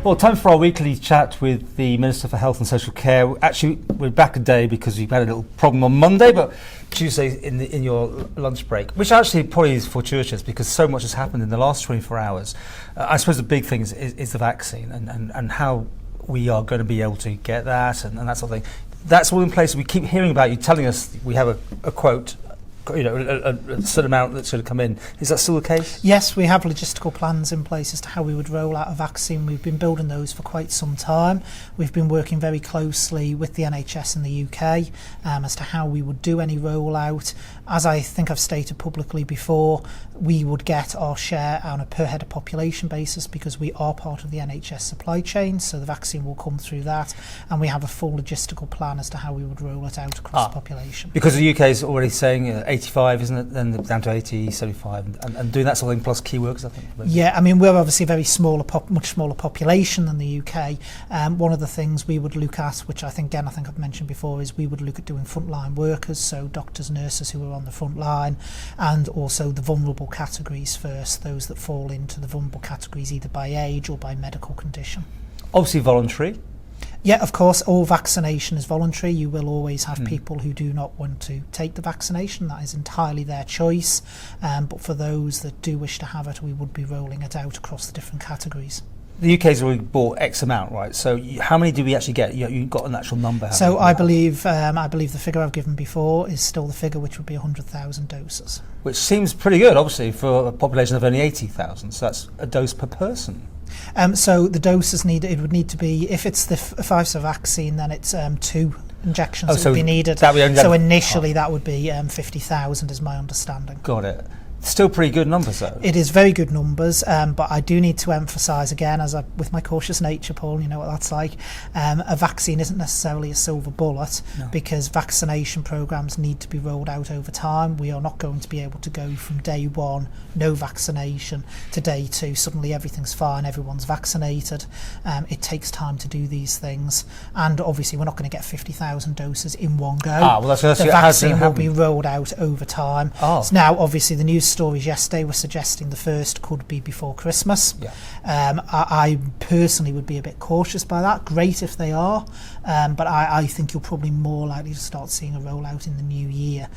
Well, time for our weekly chat with the Minister for Health and Social Care. Actually, we're back a day because we've had a little problem on Monday, but Tuesday in your lunch break, which actually probably is fortuitous because so much has happened in the last 24 hours. I suppose the big thing is the vaccine and how we are going to be able to get that and that sort of thing. That's all in place. We keep hearing about you telling us we have a quote, a certain amount that's going to come in. Is that still the case? Yes, we have logistical plans in place as to how we would roll out a vaccine. We've been building those for quite some time. We've been working very closely with the NHS in the UK as to how we would do any rollout. As I think I've stated publicly before, we would get our share on a per head of population basis because we are part of the NHS supply chain, so the vaccine will come through that, and we have a full logistical plan as to how we would roll it out across the population. Because the UK is already saying 85, isn't it? Then down to 80, 75, and doing that sort of thing plus key workers, I think. Yeah, I mean, we're obviously a very much smaller population than the UK. One of the things we would look at, which I think I've mentioned before, is we would look at doing frontline workers, so doctors, nurses who are on the front line, and also the vulnerable categories first, those that fall into the vulnerable categories either by age or by medical condition. Obviously voluntary. Yeah, of course, all vaccination is voluntary. You will always have people who do not want to take the vaccination. That is entirely their choice. But for those that do wish to have it, we would be rolling it out across the different categories. The UK's already bought X amount, right? So how many do we actually get? You've got an actual number. So I believe the figure I've given before is still the figure, which would be 100,000 doses. Which seems pretty good, obviously, for a population of only 80,000. So that's a dose per person. So the doses it would need to be, if it's the Pfizer vaccine, then it's 2 injections that would be needed. So initially that would be 50,000 is my understanding. Got it. Still pretty good numbers though. It is very good numbers, but I do need to emphasise again, with my cautious nature, Paul, you know what that's like, a vaccine isn't necessarily a silver bullet, because vaccination programmes need to be rolled out over time. We are not going to be able to go from day one, no vaccination, to day 2, suddenly everything's fine, everyone's vaccinated. It takes time to do these things, and obviously we're not going to get 50,000 doses in one go. The vaccine will be rolled out over time. So now obviously the news stories yesterday were suggesting the first could be before Christmas. I personally would be a bit cautious by that. Great if they are, but I think you're probably more likely to start seeing a rollout in the new year.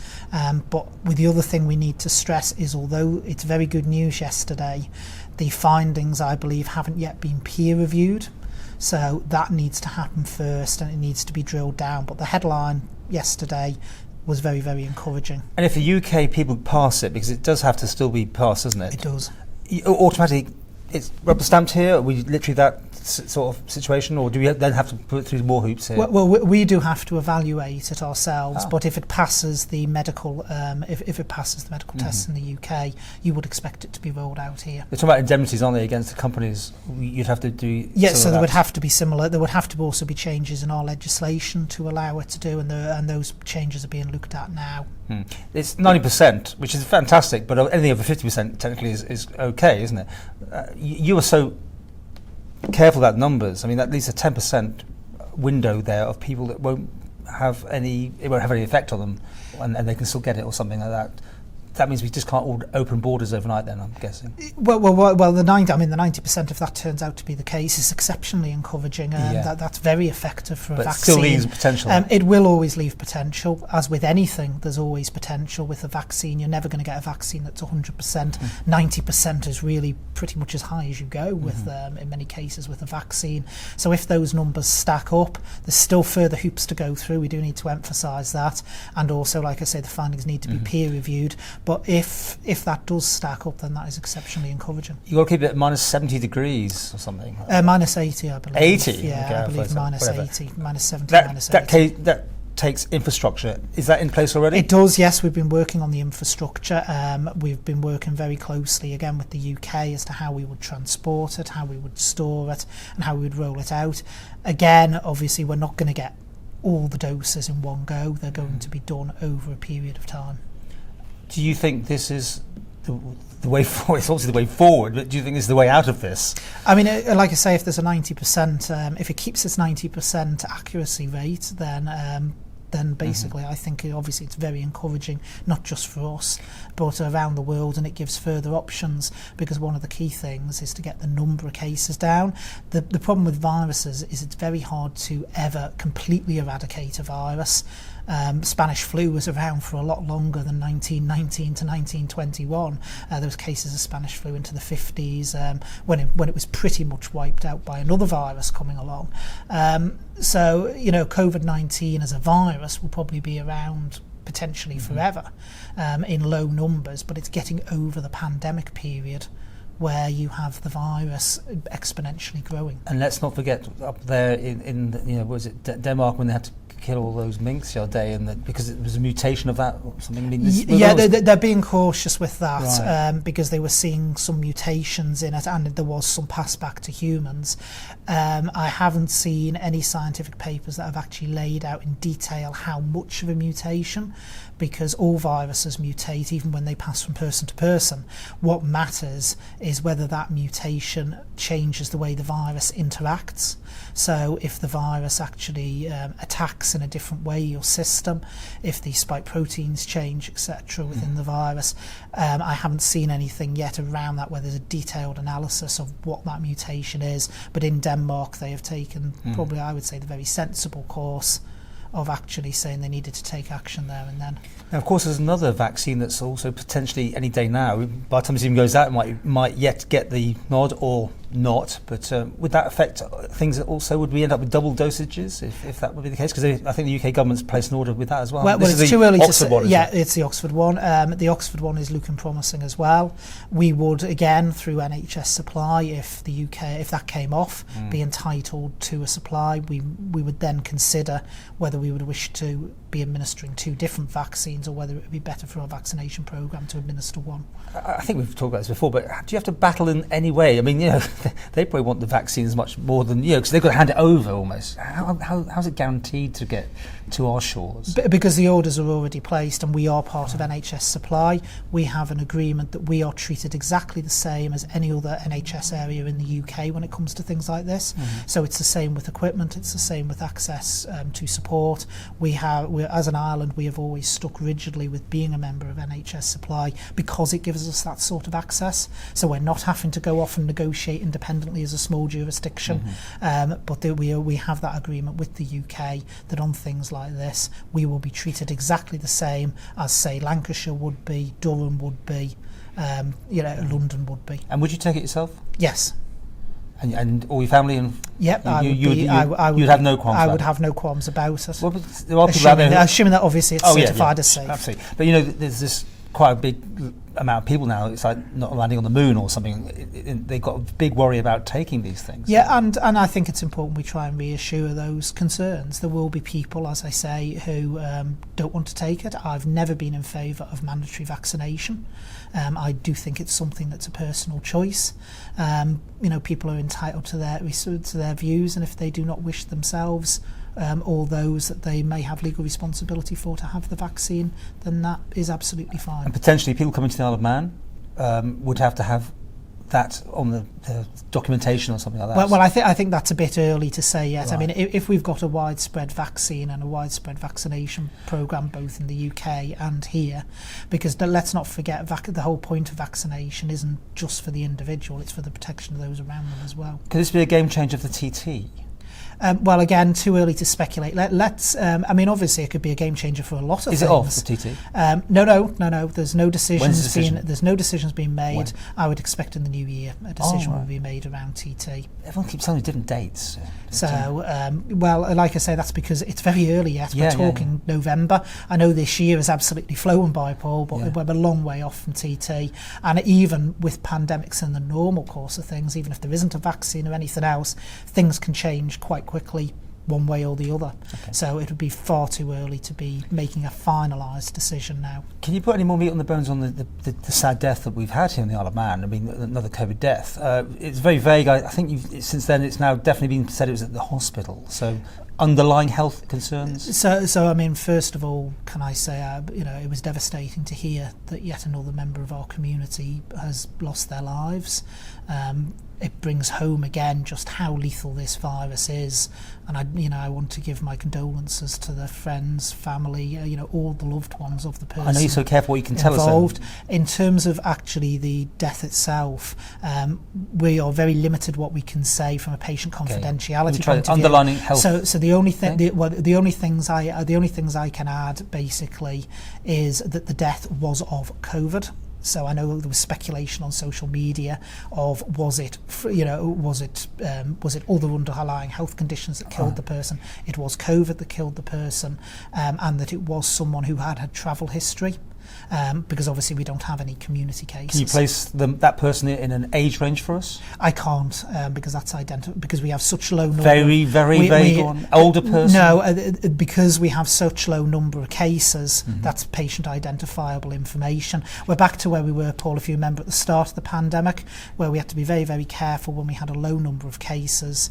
But with the other thing we need to stress is, although it's very good news yesterday, the findings I believe haven't yet been peer reviewed, so that needs to happen first and it needs to be drilled down. But the headline yesterday was very, very encouraging. And if the UK people pass it, because it does have to still be passed, doesn't it? It does. Automatically, it's rubber stamped here? Are we literally that sort of situation, or do we then have to put through more hoops here? Well, we do have to evaluate it ourselves, but if it passes the medical, if it passes the medical tests in the UK, you would expect it to be rolled out here. They're talking about indemnities, aren't they, against the companies? You'd have to do. Yes, so there would have to be similar. There would have to also be changes in our legislation to allow it to do, and those changes are being looked at now. It's 90%, which is fantastic, but anything over 50% technically is okay, isn't it? You are so careful about numbers. I mean, that leaves a 10% window there of people that won't have any effect on them, and they can still get it or something like that. That means we just can't open borders overnight then, I'm guessing. Well, the 90%, if that turns out to be the case, is exceptionally encouraging. That's very effective for a vaccine. But it still leaves potential. It will always leave potential. As with anything, there's always potential. With a vaccine, you're never going to get a vaccine that's 100%. 90% is really pretty much as high as you go with, in many cases, with a vaccine. So if those numbers stack up, there's still further hoops to go through. We do need to emphasise that. And also, like I say, the findings need to be peer reviewed. But if that does stack up, then that is exceptionally encouraging. You've got to keep it at minus 70 degrees or something. Minus 80, I believe. 80? Yeah, okay, I believe minus whatever. 80, minus 70, minus 80. That takes infrastructure. Is that in place already? It does, yes. We've been working on the infrastructure. We've been working very closely, again, with the UK as to how we would transport it, how we would store it, and how we would roll it out. Again, obviously, we're not going to get all the doses in one go. They're going to be done over a period of time. Do you think this is the way forward? It's obviously the way forward, but do you think this is the way out of this? I mean, like I say, if there's a 90%, if it keeps its 90% accuracy rate, then then basically I think obviously it's very encouraging, not just for us, but around the world, and it gives further options, because one of the key things is to get the number of cases down. The problem with viruses is it's very hard to ever completely eradicate a virus. Spanish flu was around for a lot longer than 1919 to 1921. There was cases of Spanish flu into the 50s when it was pretty much wiped out by another virus coming along. So, COVID-19 as a virus will probably be around potentially forever in low numbers, but it's getting over the pandemic period where you have the virus exponentially growing. And let's not forget up there in was it Denmark, when they had to kill all those minks the other day, and because it was a mutation of that or something. I mean, they're being cautious with that, right. Because they were seeing some mutations in it, and there was some pass back to humans. I haven't seen any scientific papers that have actually laid out in detail how much of a mutation, because all viruses mutate even when they pass from person to person. What matters is whether that mutation changes the way the virus interacts. So if the virus actually attacks in a different way your system, if the spike proteins change, etc. within the virus, I haven't seen anything yet around that where there's a detailed analysis of what that mutation is. But in Denmark they have taken probably, I would say, the very sensible course of actually saying they needed to take action there and then. Now, of course, there's another vaccine that's also potentially any day now. By the time it even goes out, it might yet get the nod or not. But would that affect things that also, would we end up with double dosages if that would be the case? Because I think the UK government's placed an order with that as well. Well, this it's too early to say. Yeah, it's the Oxford one. The Oxford one is looking promising as well. We would, again, through NHS supply, if that came off, be entitled to a supply. We would then consider whether we would wish to be administering two different vaccines, or whether it would be better for our vaccination programme to administer one. I think we've talked about this before, but do you have to battle in any way? I mean, they probably want the vaccine as much more than because they've got to hand it over almost. How's it guaranteed to get to our shores? Because the orders are already placed, and we are part of NHS supply. We have an agreement that we are treated exactly the same as any other NHS area in the UK when it comes to things like this. So it's the same with equipment, it's the same with access to support. As an Ireland, we have always stuck rigidly with being a member of NHS supply because it gives us that sort of access. So we're not having to go off and negotiate independently as a small jurisdiction, but we have that agreement with the UK that on things like this we will be treated exactly the same as, say, Lancashire would be, Durham would be, London would be. And would you take it yourself? Yes. And all your family and yep, you'd have no qualms. I would have no qualms about it. Well, there are people out there assuming that obviously it's certified as safe. Absolutely. But there's this quite a big amount of people now. It's like not landing on the moon or something. They've got a big worry about taking these things. Yeah, and I think it's important we try and reassure those concerns. There will be people, as I say, who don't want to take it. I've never been in favour of mandatory vaccination. I do think it's something that's a personal choice. People are entitled to their views, and if they do not wish themselves or those that they may have legal responsibility for to have the vaccine, then that is absolutely fine. And potentially people coming to the Isle of Man would have to have that on the documentation or something like that. Well, I think that's a bit early to say yet. Right. I mean, if we've got a widespread vaccine and a widespread vaccination programme both in the UK and here, because let's not forget the whole point of vaccination isn't just for the individual, it's for the protection of those around them as well. Could this be a game changer for the TT? Well, again, too early to speculate. Let's. Obviously, it could be a game changer for a lot of things. Is it off the TT? No. There's no decisions. When's the decision? There's no decisions being made. When? I would expect in the new year a decision will be made around TT. Everyone keeps telling me different dates. Well, like I say, that's because it's very early yet. We're talking November. I know this year has absolutely flown by, Paul, but we're a long way off from TT. And even with pandemics in the normal course of things, even if there isn't a vaccine or anything else, things can change quite quickly one way or the other. Okay. So it would be far too early to be making a finalised decision now. Can you put any more meat on the bones on the sad death that we've had here in the Isle of Man? I mean, another COVID death. It's very vague. I think since then it's now definitely been said it was at the hospital. So underlying health concerns? So I mean, first of all, can I say, it was devastating to hear that yet another member of our community has lost their lives. it brings home again just how lethal this virus is. And I want to give my condolences to the friends, family, all the loved ones of the person. I know you're so careful what you can tell us. Involved. In terms of actually the death itself, we are very limited what we can say from a patient confidentiality point of view. Underlining health. So the only thing, the only things I can add basically is that the death was of COVID. So I know there was speculation on social media of was it other underlying health conditions that killed the person. It was COVID that killed the person, and that it was someone who had travel history. Because obviously we don't have any community cases. Can you place that person in an age range for us? I can't, because that's because we have such low number. Very vague on older person? No, because we have such low number of cases, that's patient identifiable information. We're back to where we were, Paul, if you remember, at the start of the pandemic, where we had to be very, very careful when we had a low number of cases.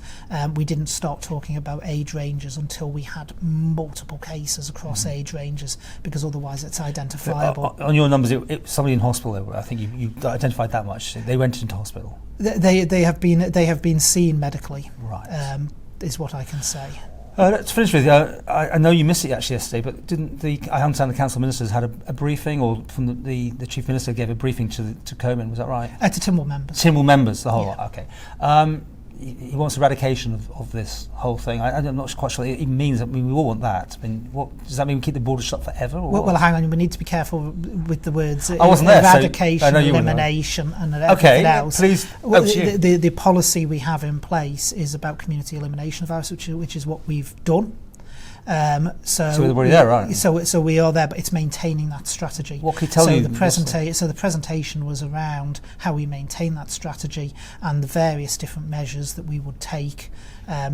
We didn't start talking about age ranges until we had multiple cases across age ranges, because otherwise it's identifiable. On your numbers, somebody in hospital, I think you identified that much. They went into hospital. They have been seen medically. Right. Is what I can say. Let's finish with you. I know you missed it actually yesterday, but I understand the council ministers had a briefing, or from the chief minister gave a briefing to Coman. Was that right? To Tynwald members. Tynwald members, the whole Yeah. lot. Okay. He wants eradication of this whole thing. I'm not quite sure it means. We all want that. I mean, what does that mean? We keep the borders shut forever? Or well, hang on. We need to be careful with the words I wasn't there, eradication, so elimination, and everything else. Please. The policy we have in place is about community elimination of virus, which is what we've done. So we're already there, right? So we are there, but it's maintaining that strategy. What can you tell you? So the presentation was around how we maintain that strategy and the various different measures that we would take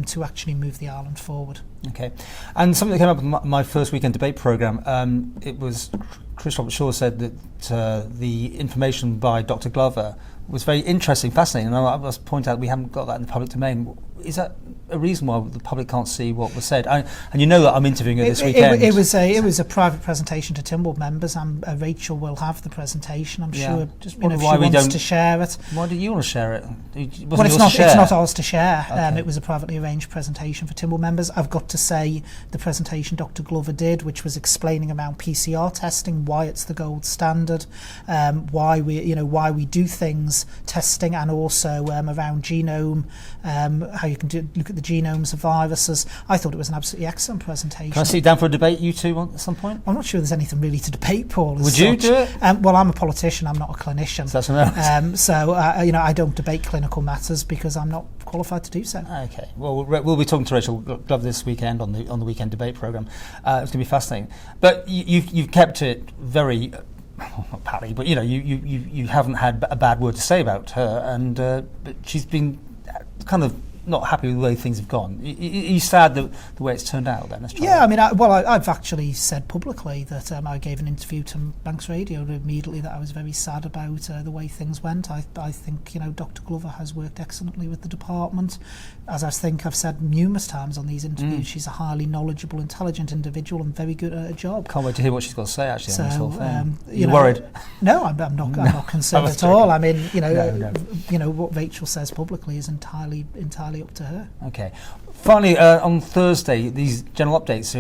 to actually move the island forward. Okay, and something that came up in my first weekend debate programme, it was Chris Robert Shaw said that the information by Dr. Glover was very interesting, fascinating, and I must point out we haven't got that in the public domain. Is that a reason why the public can't see what was said? And you know that I'm interviewing her this weekend. It was a private presentation to Tynwald members, and Rachel will have the presentation. I'm sure. Just if she wants to share it. Why do you want to share it? Well, it's not ours to share. Okay. It was a privately arranged presentation for Tynwald members. I've got to say the presentation Dr. Glover did, which was explaining around PCR testing, why it's the gold standard, why we do things testing, and also around genome, how you can look at the genomes of viruses. I thought it was an absolutely excellent presentation. Can I sit you down for a debate, you two, at some point? I'm not sure there's anything really to debate, Paul. Would you do it? Well, I'm a politician. I'm not a clinician. So that's enough. I don't debate clinical matters because I'm not qualified to do so. Okay. Well, we'll be talking to Rachel Glover this weekend on the weekend debate programme. It's going to be fascinating. But you've kept it very. Not pally, but you haven't had a bad word to say about her, and but she's been kind of not happy with the way things have gone. Are you sad the way it's turned out then? Yeah, I mean, I've actually said publicly that I gave an interview to Manx Radio immediately that I was very sad about the way things went. I think Dr. Glover has worked excellently with the department. As I think I've said numerous times on these interviews, she's a highly knowledgeable, intelligent individual and very good at her job. Can't wait to hear what she's got to say actually on this whole thing. You're worried? No, I'm not concerned at all. I mean, what Rachel says publicly is entirely up to her. Okay. Finally, on Thursday, these general updates.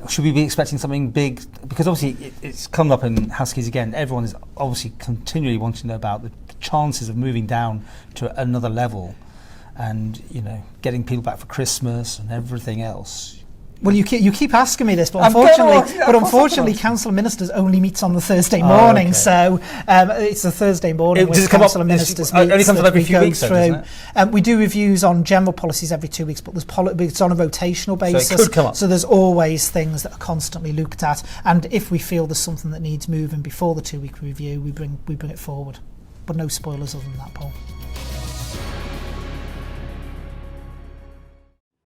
Should we be expecting something big? Because obviously it's come up in House Keys again. Everyone is obviously continually wanting to know about the chances of moving down to another level, and getting people back for Christmas and everything else. Well, you keep asking me this, but unfortunately, Council of Ministers only meets on the Thursday morning, okay. So it's the Thursday morning when Council of Ministers meets. Only comes up every few weeks, doesn't it? We do reviews on general policies every 2 weeks, but it's on a rotational basis. So it could come up. So there's always things that are constantly looked at, and if we feel there's something that needs moving before the 2-week review, we bring it forward. But no spoilers other than that, Paul.